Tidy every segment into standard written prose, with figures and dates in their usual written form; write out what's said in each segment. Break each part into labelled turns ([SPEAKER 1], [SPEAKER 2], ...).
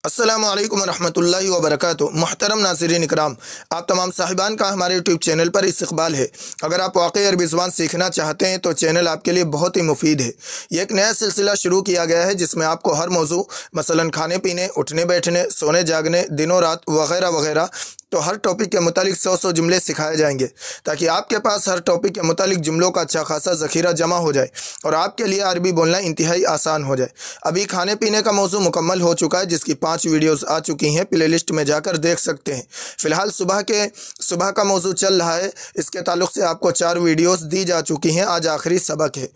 [SPEAKER 1] अस्सलामु अलैकुम रहमतुल्लाहि व बरकातुहू। मुहतरम नाज़रीन इकराम, आप तमाम साहिबान का हमारे यूट्यूब चैनल पर इस्तकबाल है। अगर आप वाकई अरबी ज़ुबान सीखना चाहते हैं तो चैनल आपके लिए बहुत ही मुफीद है। ये एक नया सिलसिला शुरू किया गया है जिसमें आपको हर मौजू मसलन खाने पीने, उठने बैठने, सोने जागने, दिनों रात वगैरह वगैरह, तो हर टॉपिक के मुतालिक 100 जुमले सिखाए जाएंगे ताकि आपके पास हर टॉपिक के मुतालिक जुमलों का अच्छा खासा ज़ख़ीरा जमा हो जाए और आपके लिए अरबी बोलना इंतहाई आसान हो जाए। अभी खाने पीने का मौजू मुकम्मल हो चुका है जिसकी 5 वीडियोस आ चुकी हैं, प्ले लिस्ट में जाकर देख सकते हैं। फ़िलहाल सुबह का मौजू चल रहा है, इसके ताल्लुक़ से आपको 4 वीडियोस दी जा चुकी हैं। आज आखिरी सबक है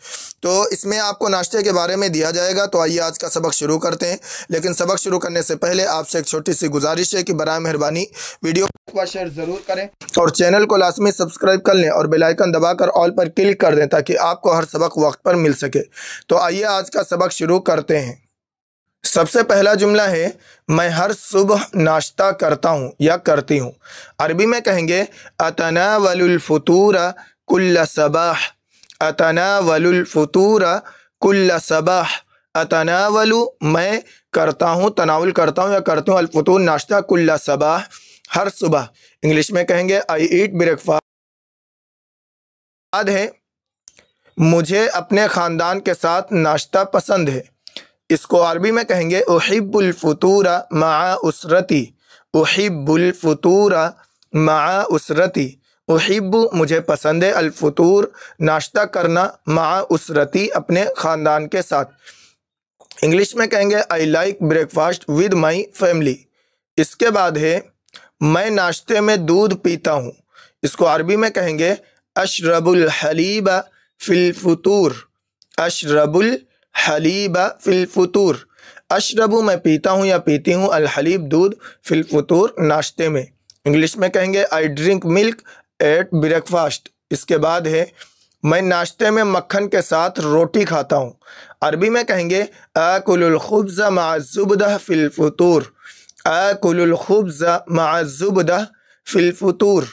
[SPEAKER 1] तो इसमें आपको नाश्ते के बारे में दिया जाएगा। तो आइए आज का सबक शुरू करते हैं, लेकिन सबक शुरू करने से पहले आपसे एक छोटी सी गुजारिश है कि बराए मेहरबानी वीडियो को शेयर ज़रूर करें और चैनल को लाजमी सब्सक्राइब कर लें और बेल आइकन दबाकर ऑल पर क्लिक कर दें ताकि आपको हर सबक वक्त पर मिल सके। तो आइए आज का सबक शुरू करते हैं। सबसे पहला जुमला है, मैं हर सुबह नाश्ता करता हूँ या करती हूँ। अरबी में कहेंगे अतनावलुल फुतूरा कुल्ल सबाह। अतनावलुल फुतूरा कुल्ल सबाह। अतनावलु मैं करता हूँ, तनावुल करता हूँ या करती हूँ, अल-फुतूर नाश्ता, कुल्ल सबाह हर सुबह। इंग्लिश में कहेंगे आई ईट ब्रेकफास्ट। है मुझे अपने ख़ानदान के साथ नाश्ता पसंद है। इसको अरबी में कहेंगे उहिब्बुल फुतूरा मआ उसरती। उहिब्बुल फुतूरा मआ उसरती। उहिब्बु मुझे पसंद है, अल फुतूर नाश्ता करना, मआ उसरती अपने ख़ानदान के साथ। इंग्लिश में कहेंगे I like breakfast with my family. इसके बाद है मैं नाश्ते में दूध पीता हूँ। इसको अरबी में कहेंगे अशरबुल हलीबा फिल फुतूर। अशरबुल हलीबा फिल फुतूर। अशरबु मैं पीता हूँ या पीती हूँ, अल हलीब दूध, फिल फुतूर नाश्ते में। इंग्लिश में कहेंगे I drink milk eight breakfast. इसके बाद है मैं नाश्ते में मक्खन के साथ रोटी खाता हूँ। अरबी में कहेंगे आकुलुल खुब्ज़ मअ ज़ुब्दा फिल फुतूर। आकुलुल खुब्ज़ मअ ज़ुब्दा फिल फुतूर।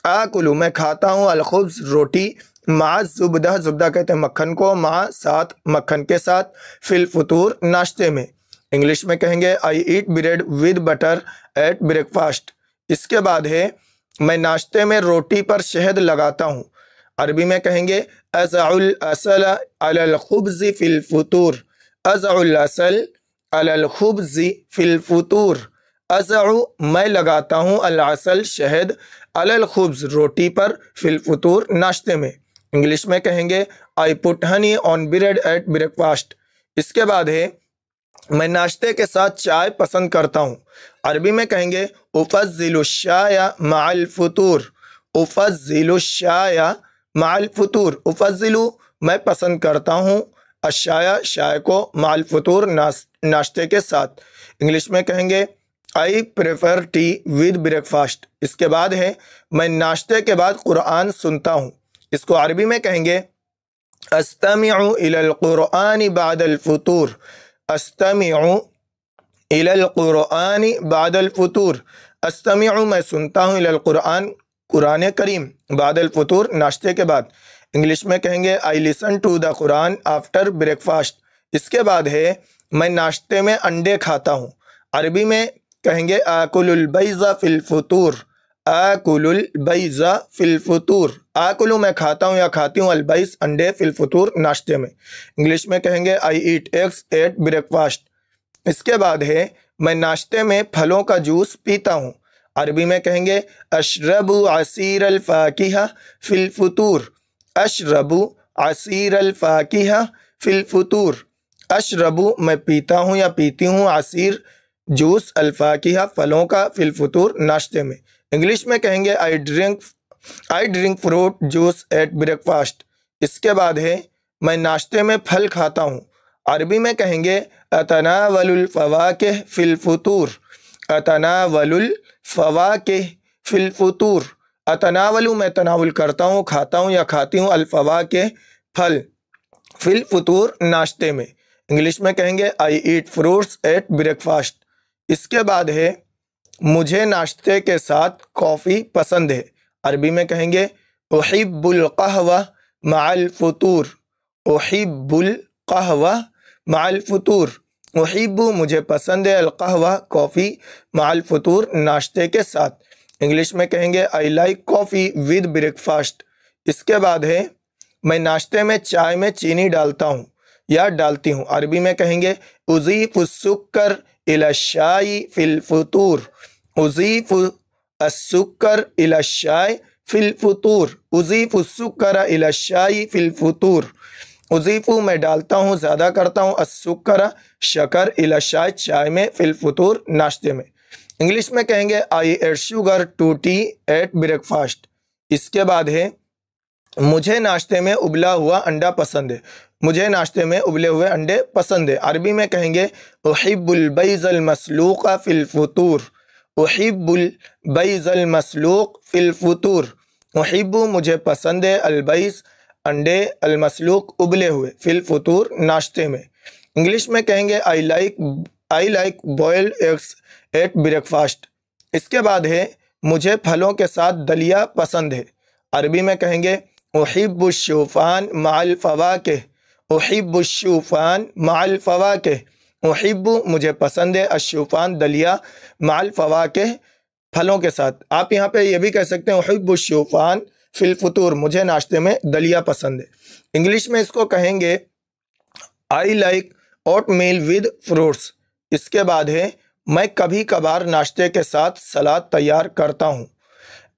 [SPEAKER 1] आकुलु मैं खाता हूँ, अल खुब्ज़ रोटी, मअ ज़ुब्दा ज़ुब्दा कहते हैं मक्खन को, मअ साथ मक्खन के साथ, फिल फुतूर नाश्ते में। इंग्लिश में कहेंगे I eat bread with butter at breakfast. इसके बाद है मैं नाश्ते में रोटी पर शहद लगाता हूँ। अरबी में कहेंगे अज़उल असल अलल खुब्ज़ फिल फुतूर। अज़उल असल अलल खुब्ज़ फिल फुतूर। अज़उ मैं लगाता हूँ, अल असल शहद, अलल खुब्ज़ रोटी पर, फिल फुतूर नाश्ते में। इंग्लिश में कहेंगे I put honey on bread at breakfast. इसके बाद है मैं नाश्ते के साथ चाय पसंद करता हूँ। अरबी में कहेंगे उफ़ज़्ज़िलु शाया मअल फुतूर। उफ़ज़्ज़िलु शाया मअल फुतूर। उफ़ज़्ज़िलु मैं पसंद करता हूँ, अशाया शाय को, मअल फुतूर नाश्ते के साथ। इंग्लिश में कहेंगे I prefer tea with breakfast. इसके बाद है मैं नाश्ते के बाद कुरान सुनता हूँ। इसको अरबी में कहेंगे अस्तमिउ इलल कुरानी बादल फुतूर। अस्तमिउ इलल कुरानी बादल फुतूर। अस्तमिउ मैं सुनता हूँ, इलल कुरान कुरान करीम, बादल फुतूर नाश्ते के बाद। इंग्लिश में कहेंगे I listen to the Quran after breakfast. इसके बाद है मैं नाश्ते में अंडे खाता हूँ। अरबी में कहेंगे आकुलुल बैज़ा फिल फुतूर। आकुलुल बैज़ा फिल फुतूर। आकुलु मैं खाता हूँ या खाती हूँ, अल बैज़ अंडे, फिल फुतूर नाश्ते में। इंग्लिश में कहेंगे I eat eggs eight breakfast. इसके बाद है मैं नाश्ते में फलों का जूस पीता हूँ। अरबी में कहेंगे अशरबु असीर अल फाकिहा फिल फुतूर। अशरबु असीर अल फाकिहा फिल फुतूर। अशरबु मैं पीता हूँ या पीती हूँ, असीर जूस, अल फाकिहा फलों का, फिल फुतूर नाश्ते में। इंग्लिश में कहेंगे I drink fruit juice at breakfast. इसके बाद है मैं नाश्ते में फल खाता हूँ। अरबी में कहेंगे अतनावलुल फवाकिह फिल फुतूर। अतनावलुल फवाकिह फिल फुतूर। अतनावलु मैं तनावुल करता हूँ, खाता हूँ या खाती हूँ, अल फवाकिह फल, फिल फुतूर नाश्ते में। इंग्लिश में कहेंगे I eat fruits eight breakfast. इसके बाद है मुझे नाश्ते के साथ कॉफ़ी पसंद है। अरबी में कहेंगे उहिब्बुल कहवा मअल फुतूर। उहिब्बुल कहवा मअल फुतूर। احب مجھے پسند ہے، القہوہ کافی، مع الفطور ناشتے کے ساتھ۔ انگلش میں کہیں گے I like coffee with breakfast. اس کے بعد ہے میں ناشتے میں چائے میں چینی ڈالتا ہوں یا ڈالتی ہوں۔ عربی میں کہیں گے اضیف السکر الی الشائی فی الفطور، اضیف السکر الی الشائی فی الفطور، اضیف السکر الی الشائی فی الفطور۔ اضیف میں ڈالتا ہوں، زیادہ کرتا ہوں، السکر شکر، الی الشائی چائے میں، فی الفطور ناشتے میں۔ انگلش میں کہیں گے I eat sugar to tea at breakfast. اس کے بعد ہے مجھے ناشتے میں ابلا ہوا انڈا پسند ہے، مجھے ناشتے میں ابلے ہوئے انڈے پسند ہے۔ عربی میں کہیں گے احب البیض المسلوق فی الفطور، احب البیض المسلوق فی الفطور۔ احب مجھے پسند ہے، البیض انڈے، المسلوق ابلے ہوئے، فی الفطور ناشتے میں۔ انگلش میں کہیں گے I like boiled eggs at breakfast. اس کے بعد ہے مجھے پھلوں کے ساتھ دلیا پسند ہے۔ عربی میں کہیں گے احب الشوفان مع الفواکہ، احب الشوفان مع الفواکہ۔ احب مجھے پسند ہے، الشوفان دلیا، مع الفواکہ پھلوں کے ساتھ۔ آپ یہاں پہ یہ بھی کہہ سکتے ہیں احب الشوفان فی الفطور، مجھے ناشتے میں دلیا پسند ہے۔ انگلش میں اس کو کہیں گے I like oatmeal with fruits. اس کے بعد ہے میں کبھی کبھار ناشتے کے ساتھ سلاد تیار کرتا ہوں۔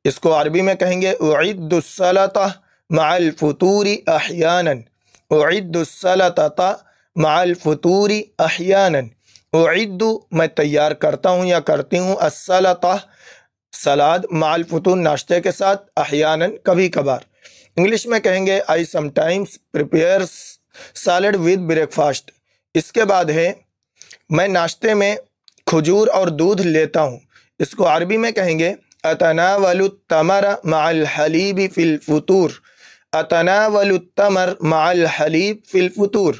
[SPEAKER 1] اس کو عربی میں کہیں گے اعد السلطہ مع الفطور احیانا، اعد السلطہ مع الفطور احیانا۔ اعد میں تیار کرتا ہوں یا کرتی ہوں، السلطہ سلاد، مع الفطور ناشتے کے ساتھ، احیانا کبھی کبھار۔ انگلش میں کہیں گے I sometimes prepare salad with breakfast. اس کے بعد ہے میں ناشتے میں کھجور اور دودھ لیتا ہوں۔ اس کو عربی میں کہیں گے اتناول التمر مع الحلیب فی الفطور، اتناول التمر مع الحلیب فی الفطور۔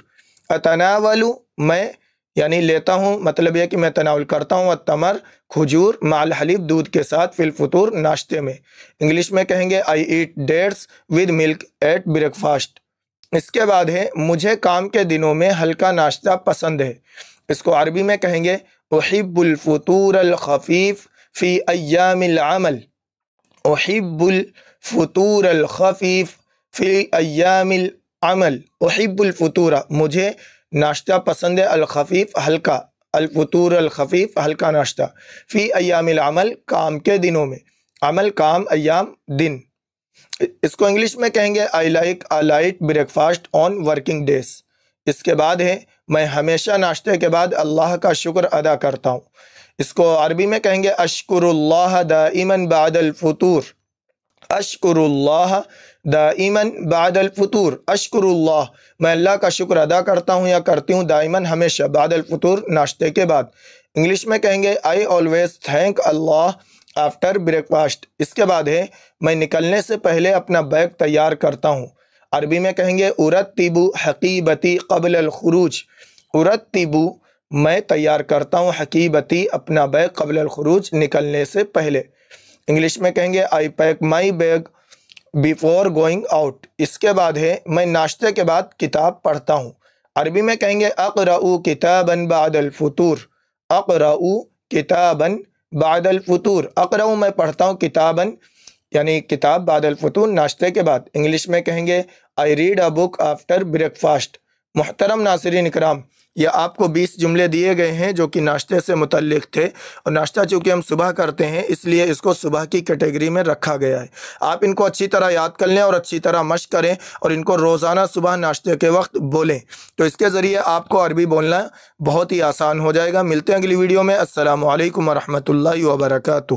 [SPEAKER 1] اتناول میں یعنی لیتا ہوں، مطلب یہ کہ میں تناول کرتا ہوں، التمر کھجور، مع الحلیب دودھ کے ساتھ، فی الفطور ناشتے میں۔ انگلش میں کہیں گے I eat dates with milk at breakfast. اس کے بعد ہے مجھے کام کے دنوں میں ہلکا ناشتہ پسند ہے۔ اس کو عربی میں کہیں گے احب الفطور الخفیف فی ایام العمل، احب الفطور الخفیف فی ایام العمل۔ احب الفطور مجھے ناشتہ پسند ہے، الخفیف ہلکا، الفطور الخفیف ہلکا ناشتہ، فی ایام العمل کام کے دنوں میں، عمل کام، ایام دن۔ اس کو انگلش میں کہیں گے I like a light breakfast on working days. اس کے بعد ہے میں ہمیشہ ناشتے کے بعد اللہ کا شکر ادا کرتا ہوں۔ اس کو عربی میں کہیں گے اشکر اللہ دائما بعد الفطور، اشکر اللہ دائما بعد الفطور۔ اشکر اللہ میں اللہ کا شکر ادا کرتا ہوں یا کرتی ہوں، دائما ہمیشہ، بعد الفطور ناشتے کے بعد۔ انگلش میں کہیں گے I always thank Allah after breakfast. اس کے بعد ہے میں نکلنے سے پہلے اپنا بیگ تیار کرتا ہوں۔ عربی میں کہیں گے ارتب حقیبتی قبل الخروج، ارتب میں تیار کرتا ہوں، حقیبتی اپنا بیگ، قبل الخروج نکلنے سے پہلے۔ انگلش میں کہیں گے آئی پیک مائی بیگ بیفور گوئنگ آؤٹ۔ اس کے بعد ہے میں ناشتے کے بعد کتاب پڑھتا ہوں۔ عربی میں کہیں گے اقرأ کتابا بعد الفطور، اقرأ کتابا بعد الفطور۔ اقرأ میں پڑھتا ہوں، کتابا یعنی کتاب، بعد الفطور ناشتے کے بعد۔ انگلش میں کہیں گے I read a book after break fast. محترم ناظرین اکرام، یہ آپ کو 20 جملے دیے گئے ہیں جو کہ ناشتے سے متعلق تھے، اور ناشتہ چونکہ ہم صبح کرتے ہیں اس لیے اس کو صبح کی کیٹیگری میں رکھا گیا ہے۔ آپ ان کو اچھی طرح یاد کر لیں اور اچھی طرح مشق کریں، اور ان کو روزانہ صبح ناشتے کے وقت بولیں، تو اس کے ذریعے آپ کو عربی بولنا بہت ہی آسان ہو جائے گا۔ ملتے ہیں اگلی ویڈیو میں۔ السلام علیکم ورحمۃ اللہ وبرکاتہ۔